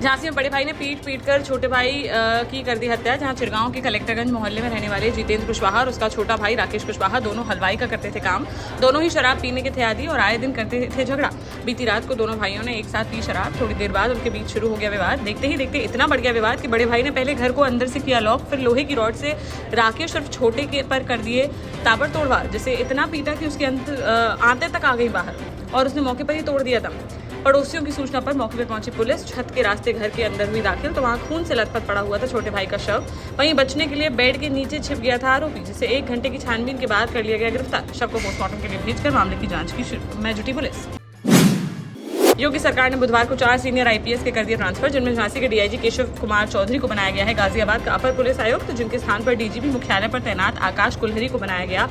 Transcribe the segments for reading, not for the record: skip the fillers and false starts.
झांसी में बड़े भाई ने पीट कर छोटे भाई की कर दी हत्या। जहां चिरगांव के कलेक्टरगंज मोहल्ले में रहने वाले जितेंद्र कुशवाहा और उसका छोटा भाई राकेश कुशवाहा दोनों हलवाई का करते थे काम। दोनों ही शराब पीने के थे आदी और आए दिन करते थे झगड़ा। बीती रात को दोनों भाइयों ने एक साथ पी शराब। थोड़ी देर बाद उनके बीच शुरू हो गया विवाद। देखते ही देखते इतना बढ़ गया विवाद कि बड़े भाई ने पहले घर को अंदर से किया लॉक, फिर लोहे की रॉड से राकेश और छोटे के पर कर दिए ताबड़तोड़ वार, जिसे इतना पीटा कि उसके आंतें तक आ गई बाहर और उसने मौके पर ही तोड़ दिया दम। पड़ोसियों की सूचना पर मौके पर पहुंची पुलिस छत के रास्ते घर के अंदर हुई दाखिल तो वहां खून से लथपथ पड़ा हुआ था छोटे भाई का शव। वहीं बचने के लिए बेड के नीचे छिप गया था आरोपी, जिसे 1 घंटे की छानबीन के बाद कर लिया गया गिरफ्तार। शव को पोस्टमार्टम के लिए भेजकर मामले की जांच में जुटी पुलिस। योगी सरकार ने बुधवार को 4 सीनियर आईपीएस के कर दिए ट्रांसफर, जिनमें झांसी के डीआईजी केशव कुमार चौधरी को बनाया गया है गाजियाबाद का अपर पुलिस आयुक्त, जिनके स्थान पर डीजीपी मुख्यालय पर तैनात आकाश कुलहरी को बनाया गया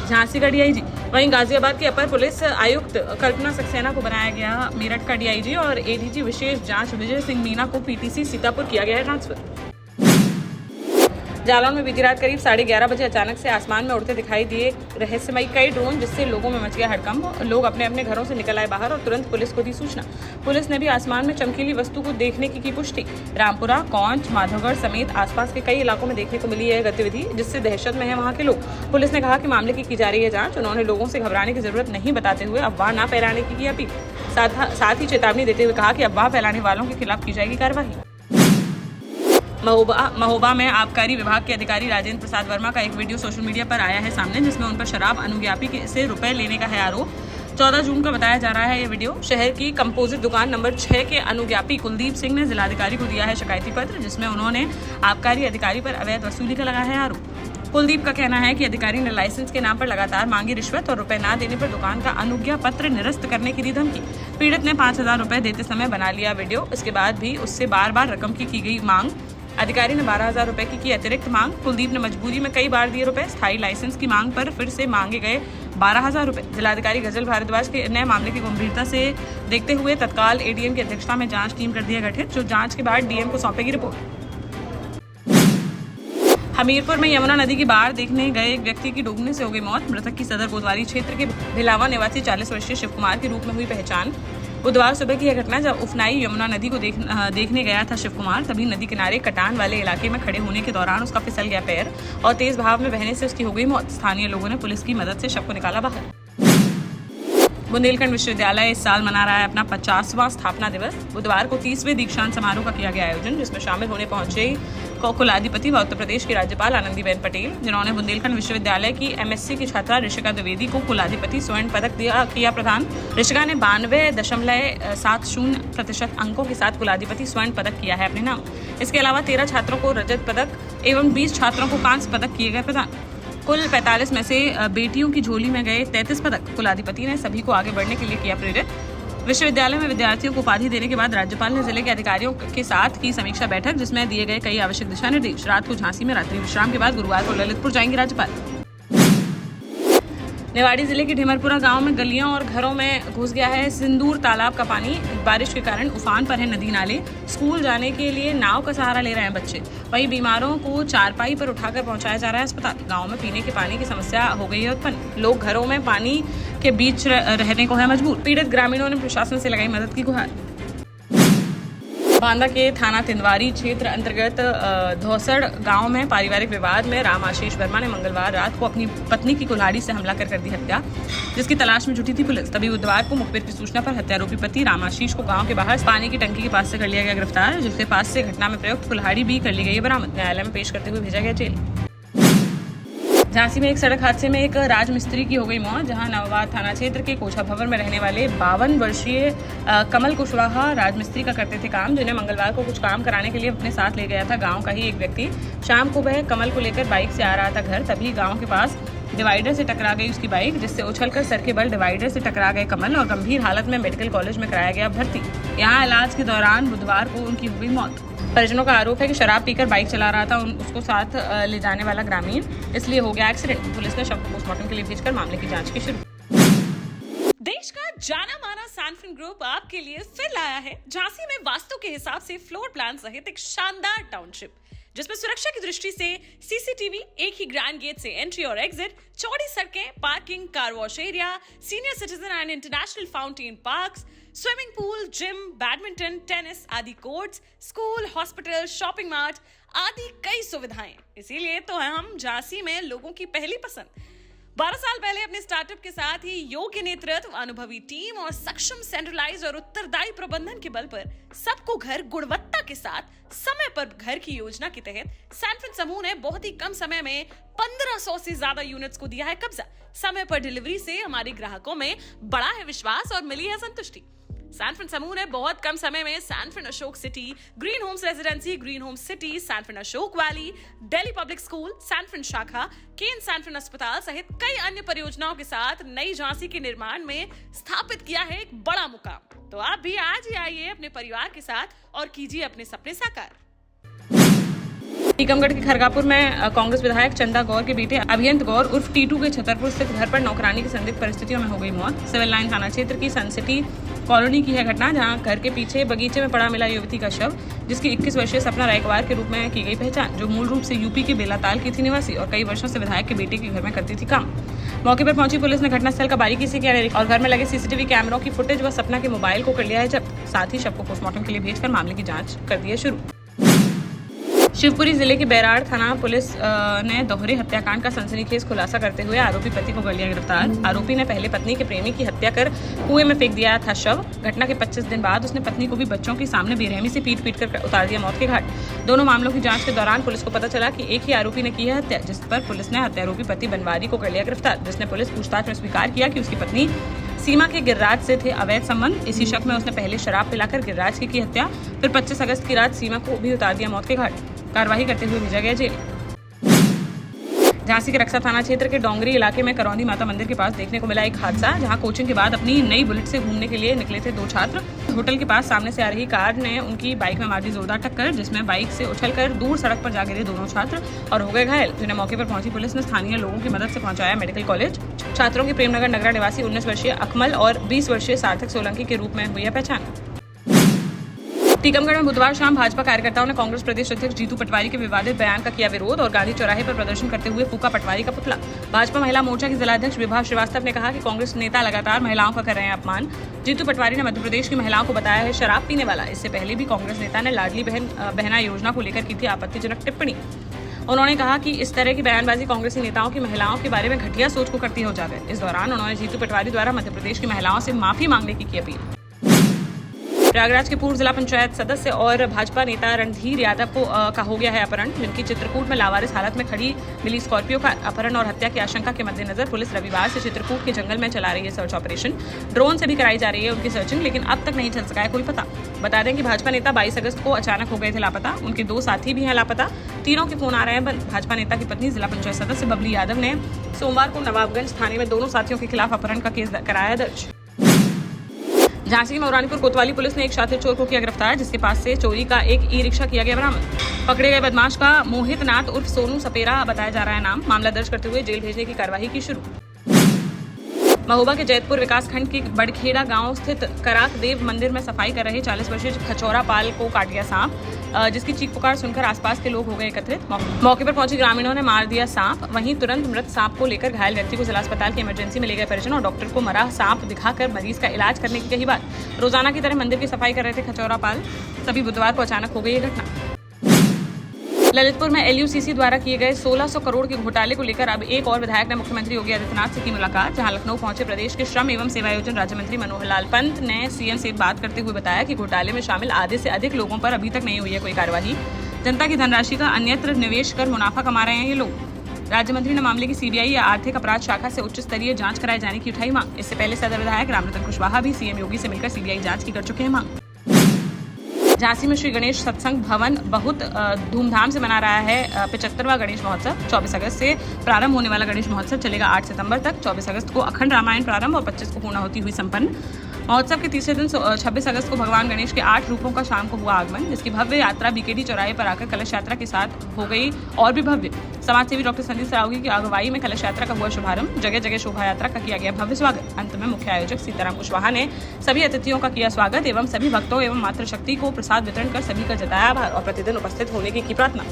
झांसी का डीआईजी। वहीं गाजियाबाद के अपर पुलिस आयुक्त कल्पना सक्सेना को बनाया गया मेरठ का डीआईजी और एडीजी विशेष जांच विजय सिंह मीना को पीटीसी सीतापुर किया गया है ट्रांसफर। जालौन में बीती रात करीब 11:30 बजे अचानक से आसमान में उड़ते दिखाई दिए रहस्यमयी कई ड्रोन, जिससे लोगों में मच गया हड़कंप। लोग अपने अपने घरों से निकल आए बाहर और तुरंत पुलिस को दी सूचना। पुलिस ने भी आसमान में चमकीली वस्तु को देखने की पुष्टि। रामपुरा, कौंच, माधवगढ़ समेत आसपास के कई इलाकों में देखने को मिली है गतिविधि, जिससे दहशत में है वहां के लोग। पुलिस ने कहा कि मामले की जा रही है जांच। उन्होंने लोगों से घबराने की जरूरत नहीं बताते हुए अफवाह न फैलाने की अपील, साथ ही चेतावनी देते हुए कहा कि अफवाह फैलाने वालों के खिलाफ की जाएगी कार्रवाई। महोबा में आबकारी विभाग के अधिकारी राजेंद्र प्रसाद वर्मा का एक वीडियो सोशल मीडिया पर आया है सामने, जिसमें उन पर शराब अनुज्ञापी से रुपए लेने का है आरोप। 14 जून का बताया जा रहा है ये वीडियो। शहर की कंपोजिट दुकान नंबर 6 के अनुज्ञापी कुलदीप सिंह ने जिलाधिकारी को दिया है शिकायती पत्र, जिसमें उन्होंने आबकारी अधिकारी पर अवैध वसूली का लगाया है आरोप। कुलदीप का कहना है कि अधिकारी ने लाइसेंस के नाम पर लगातार मांगी रिश्वत और रुपए न देने पर दुकान का अनुज्ञा पत्र निरस्त करने की दी धमकी। पीड़ित ने 5000 रुपए देते समय बना लिया वीडियो। इसके बाद भी उससे बार बार रकम की गई मांग। अधिकारी ने 12000 रुपए की अतिरिक्त मांग। कुलदीप ने मजबूरी में कई बार दिए रुपए। स्थायी लाइसेंस की मांग पर फिर से मांगे गए 12000 रुपए। जिलाधिकारी गजल भारद्वाज के नए मामले की गंभीरता से देखते हुए तत्काल एडीएम की अध्यक्षता में जांच टीम कर दिया गठित, जो जांच के बाद डीएम को सौंपेगी रिपोर्ट। हमीरपुर में यमुना नदी की बाढ़ देखने गए एक व्यक्ति की डूबने से हो गई मौत। मृतक की सदर कोतवाली क्षेत्र के भिलावा निवासी 40 वर्षीय शिव कुमार के रूप में हुई पहचान। बुधवार सुबह की यह घटना जब उफनाई यमुना नदी को देखने गया था शिव कुमार, तभी नदी किनारे कटान वाले इलाके में खड़े होने के दौरान उसका फिसल गया पैर और तेज बहाव में बहने से उसकी हो गई मौत। स्थानीय लोगों ने पुलिस की मदद से शव को निकाला बाहर। बुंदेलखंड विश्वविद्यालय इस साल मना रहा है अपना 50वां स्थापना दिवस। बुधवार को 30वें दीक्षांत समारोह का किया गया आयोजन, जिसमें शामिल होने पहुंचे कुलाधिपति व उत्तर प्रदेश की राज्यपाल आनंदीबेन पटेल, जिन्होंने बुंदेलखंड विश्वविद्यालय की एमएससी की छात्रा ऋषिका द्विवेदी को कुलाधिपति स्वर्ण पदक किया प्रदान। ऋषिका ने 92.70% अंकों के साथ कुलाधिपति स्वर्ण पदक किया है अपने नाम। इसके अलावा 13 छात्रों को रजत पदक एवं 20 छात्रों को कांस्य पदक किए गए प्रदान। कुल 45 में से बेटियों की झोली में गए 33 पदक। कुलाधिपति ने सभी को आगे बढ़ने के लिए किया प्रेरित। विश्वविद्यालय में विद्यार्थियों को उपाधि देने के बाद राज्यपाल ने जिले के अधिकारियों के साथ की समीक्षा बैठक, जिसमें दिए गए कई आवश्यक दिशा निर्देश। रात को झांसी में रात्रि विश्राम के बाद गुरुवार को ललितपुर जाएंगे राज्यपाल। निवाड़ी जिले के ढिमरपुरा गांव में गलियों और घरों में घुस गया है सिंदूर तालाब का पानी। बारिश के कारण उफान पर है नदी नाले। स्कूल जाने के लिए नाव का सहारा ले रहे हैं बच्चे। वहीं बीमारों को चारपाई पर उठाकर पहुंचाया जा रहा है अस्पताल। गांव में पीने के पानी की समस्या हो गई है उत्पन्न। लोग घरों में पानी के बीच रहने को है मजबूर। पीड़ित ग्रामीणों ने प्रशासन से लगाई मदद की गुहार। बांदा के थाना तिंदवारी क्षेत्र अंतर्गत धौसड़ गांव में पारिवारिक विवाद में राम आशीष वर्मा ने मंगलवार रात को अपनी पत्नी की कुल्हाड़ी से हमला कर दी हत्या, जिसकी तलाश में जुटी थी पुलिस। तभी बुधवार को मुखबिर की सूचना पर हत्यारोपी पति राम आशीष को गांव के बाहर पानी की टंकी के पास से कर लिया गया गिरफ्तार, जिसके पास से घटना में प्रयुक्त कुल्हाड़ी भी कर ली गई बरामद। न्यायालय में पेश करते हुए भेजा गया जेल। झांसी में एक सड़क हादसे में एक राजमिस्त्री की हो गई मौत, जहां नवाबाद थाना क्षेत्र के कोछा भवन में रहने वाले 52 वर्षीय कमल कुशवाहा राजमिस्त्री का करते थे काम, जिन्हें मंगलवार को कुछ काम कराने के लिए अपने साथ ले गया था गांव का ही एक व्यक्ति। शाम को वह कमल को लेकर बाइक से आ रहा था घर, तभी गांव के पास डिवाइडर से टकरा गई उसकी बाइक, जिससे उछलकर सर के बल डिवाइडर से टकरा गए कमल और गंभीर हालत में मेडिकल कॉलेज में कराया गया भर्ती। यहाँ इलाज के दौरान बुधवार को उनकी हो गई मौत। परिजनों का आरोप है कि शराब पीकर बाइक चला रहा था उसको साथ ले जाने वाला ग्रामीण, इसलिए हो गया एक्सीडेंट। पुलिस ने शव को पोस्टमार्टम के लिए भेजकर मामले की जांच की शुरू। देश का जाना माना सैनफिन ग्रुप आपके लिए फिर लाया है झांसी में वास्तु के हिसाब से फ्लोर प्लान सहित एक शानदार टाउनशिप, जिसमें सुरक्षा की दृष्टि से सीसीटीवी, एक ही ग्रैंड गेट से एंट्री और एग्जिट, चौड़ी सड़कें, parking, car wash area, senior citizen and international fountain parks, swimming pool, gym, badminton, tennis आदि courts, school, hospital, shopping mart आदि कई सुविधाएं। इसीलिए तो हम झांसी में लोगों की पहली पसंद। 12 साल पहले अपने स्टार्टअप के साथ ही योग्य नेतृत्व, अनुभवी टीम और सक्षम सेंट्रलाइज और उत्तरदायी प्रबंधन के बल पर सबको घर गुणवत्ता के साथ समय पर घर की योजना के तहत सैनफिन समूह ने बहुत ही कम समय में 1500 से ज्यादा यूनिट्स को दिया है कब्जा। समय पर डिलीवरी से हमारे ग्राहकों में बढ़ा है विश्वास और मिली है संतुष्टि। सैनफिन समूह ने बहुत कम समय में Sanfin Ashok city, green homes residency, green homes city, Sanfin Ashok valley, Delhi public school, Sanfin शाखा, केन सैनफिन अस्पताल सहित कई अन्य परियोजनाओं के साथ नई झांसी के निर्माण में स्थापित किया है एक बड़ा मुकाम। तो आप भी आज ही आइए अपने परिवार के साथ और कीजिए अपने सपने साकार। टीकमगढ़ के खरगापुर में कांग्रेस विधायक चंदा गौर के बेटे अभियंत गौर उर्फ टीटू के छतरपुर स्थित घर पर नौकरानी की संदिग्ध परिस्थितियों में हो गई मौत। सिविल लाइन थाना क्षेत्र की सन सिटी कॉलोनी की है घटना, जहां घर के पीछे बगीचे में पड़ा मिला युवती का शव, जिसकी 21 वर्षीय सपना रायकवार के रूप में की गई पहचान, जो मूल रूप से यूपी के बेलाताल की थी निवासी और कई वर्षों से विधायक के बेटे के घर में करती थी काम। मौके पर पहुंची पुलिस ने घटनास्थल का बारीकी से किया और घर में लगे सीसीटीवी कैमरों की फुटेज व सपना के मोबाइल को कर लिया है जब्त। साथ ही शव को पोस्टमार्टम के लिए भेजकर मामले की जांच कर दी है शुरू। शिवपुरी जिले की बैराड़ थाना पुलिस ने दोहरे हत्याकांड का सनसनीखेज खुलासा करते हुए आरोपी पति को कर लिया गिरफ्तार। आरोपी ने पहले पत्नी के प्रेमी की हत्या कर कुएं में फेंक दिया था शव। घटना के 25 दिन बाद उसने पत्नी को भी बच्चों के सामने बेरहमी से पीट कर उतार दिया मौत के घाट। दोनों मामलों की जांच के दौरान पुलिस को पता चला कि एक ही आरोपी ने की है हत्या, जिस पर पुलिस ने हत्यारोपी पति बनवारी को कर लिया गिरफ्तार, जिसने पुलिस पूछताछ में स्वीकार किया कि उसकी पत्नी सीमा के गिरिराज से थे अवैध संबंध। इसी शक में उसने पहले शराब पिलाकर गिरिराज की हत्या, फिर 25 अगस्त की रात सीमा को भी उतार दिया मौत के घाट। कार्रवाई करते हुए भेजा गया जेल। झांसी के रक्षा थाना क्षेत्र के डोंगरी इलाके में करौंदी माता मंदिर के पास देखने को मिला एक हादसा, जहां कोचिंग के बाद अपनी नई बुलेट से घूमने के लिए निकले थे 2 छात्र। होटल के पास सामने से आ रही कार ने उनकी बाइक में मार दी जोरदार टक्कर, जिसमें बाइक से उछलकर दूर सड़क पर जा गिरे दोनों छात्र और हो गए घायल, जिन्हें मौके पर पहुंची पुलिस ने स्थानीय लोगों की मदद से पहुंचाया मेडिकल कॉलेज। छात्रों की प्रेमनगर नगरा निवासी 19 वर्षीय अकमल और 20 वर्षीय सार्थक सोलंकी के रूप में हुई है पहचान। टीकमगढ़ में बुधवार शाम भाजपा कार्यकर्ताओं ने कांग्रेस प्रदेश अध्यक्ष जीतू पटवारी के विवादित बयान का किया विरोध और गांधी चौराहे पर प्रदर्शन करते हुए फूका पटवारी का पुतला। भाजपा महिला मोर्चा की जिलाध्यक्ष विभा श्रीवास्तव ने कहा कि कांग्रेस नेता लगातार महिलाओं का कर रहे हैं अपमान। जीतू पटवारी ने मध्य प्रदेश की महिलाओं को बताया है शराब पीने वाला। इससे पहले भी कांग्रेस नेता ने लाडली बहना योजना को लेकर की थी आपत्तिजनक टिप्पणी। उन्होंने कहा कि इस तरह की बयानबाजी कांग्रेसी नेताओं की महिलाओं के बारे में घटिया सोच को करती हो जावे। इस दौरान उन्होंने जीतू पटवारी द्वारा मध्य प्रदेश की महिलाओं से माफी मांगने की अपील। प्रयागराज के पूर्व जिला पंचायत सदस्य और भाजपा नेता रणधीर यादव का हो गया है अपहरण, जिनकी चित्रकूट में लावारिस हालत में खड़ी मिली स्कॉर्पियो का अपहरण और हत्या की आशंका के मद्देनजर पुलिस रविवार से चित्रकूट के जंगल में चला रही है सर्च ऑपरेशन। ड्रोन से भी कराई जा रही है उनकी सर्चिंग, लेकिन अब तक नहीं चल सका है कोई पता। बता दें कि भाजपा नेता 22 अगस्त को अचानक हो गए थे लापता। उनके 2 साथी भी हैं लापता। तीनों के फोन आ रहे हैं बंद। भाजपा नेता की पत्नी जिला पंचायत सदस्य बबली यादव ने सोमवार को नवाबगंज थाने में दोनों साथियों के खिलाफ अपहरण का केस कराया दर्ज। झांसी में मौरानीपुर कोतवाली पुलिस ने एक शातिर चोर को किया गिरफ्तार, जिसके पास से चोरी का एक ई रिक्शा किया गया बरामद। पकड़े गए बदमाश का मोहित नाथ उर्फ सोनू सपेरा बताया जा रहा है नाम। मामला दर्ज करते हुए जेल भेजने की कार्रवाई की शुरू। महोबा के जैतपुर विकासखंड के बड़खेड़ा गांव स्थित कराक देव मंदिर में सफाई कर रहे 40 वर्षीय खचौरा पाल को काट गया सांप, जिसकी चीख पुकार सुनकर आसपास के लोग हो गए एकत्रित। मौके पर पहुंचे ग्रामीणों ने मार दिया सांप। वहीं तुरंत मृत सांप को लेकर घायल व्यक्ति को जिला अस्पताल की इमरजेंसी में ले गए परिजन और डॉक्टर को मरा सांप दिखाकर मरीज का इलाज करने की कही बात। रोजाना की तरह मंदिर की सफाई कर रहे थे खचौरा पाल, तभी बुधवार को अचानक हो गई ये घटना। ललितपुर में LUCC द्वारा किए गए 1600 करोड़ के घोटाले को लेकर अब एक और विधायक ने मुख्यमंत्री योगी आदित्यनाथ से की मुलाकात, जहां लखनऊ पहुंचे प्रदेश के श्रम एवं सेवायोजन राज्य मंत्री मनोहर लाल पंत ने सीएम से बात करते हुए बताया कि घोटाले में शामिल आधे से अधिक लोगों पर अभी तक नहीं हुई है कोई कार्रवाई। जनता की धनराशि का अन्यत्र निवेश कर मुनाफा कमा रहे हैं ये लोग। राज्य मंत्री ने मामले की CBI या आर्थिक अपराध शाखा से उच्च स्तरीय जांच कराए जाने की उठाई मांग। इससे पहले सदर विधायक रामरतन कुशवाहा भी CM योगी से मिलकर CBI जांच की कर चुके हैं मांग। झांसी में श्री गणेश सत्संग भवन बहुत धूमधाम से मना रहा है 75वां गणेश महोत्सव। 24 अगस्त से प्रारंभ होने वाला गणेश महोत्सव चलेगा 8 सितंबर तक। 24 अगस्त को अखंड रामायण प्रारंभ और 25 को पूर्णाहुति हुई संपन्न। महोत्सव के तीसरे दिन 26 अगस्त को भगवान गणेश के 8 रूपों का शाम को हुआ आगमन, जिसकी भव्य यात्रा BKD चौराहे पर आकर कलश यात्रा के साथ हो गई और भी भव्य। समाजसेवी डॉक्टर संदीप सरावगी की अगुवाई में कलश यात्रा का हुआ शुभारंभ। जगह जगह शोभा यात्रा का किया गया भव्य स्वागत। अंत में मुख्य आयोजक सीताराम कुशवाहा ने सभी अतिथियों का किया स्वागत एवं सभी भक्तों एवं मातृशक्ति को प्रसाद वितरण कर सभी का जताया आभार और प्रतिदिन उपस्थित होने की प्रार्थना।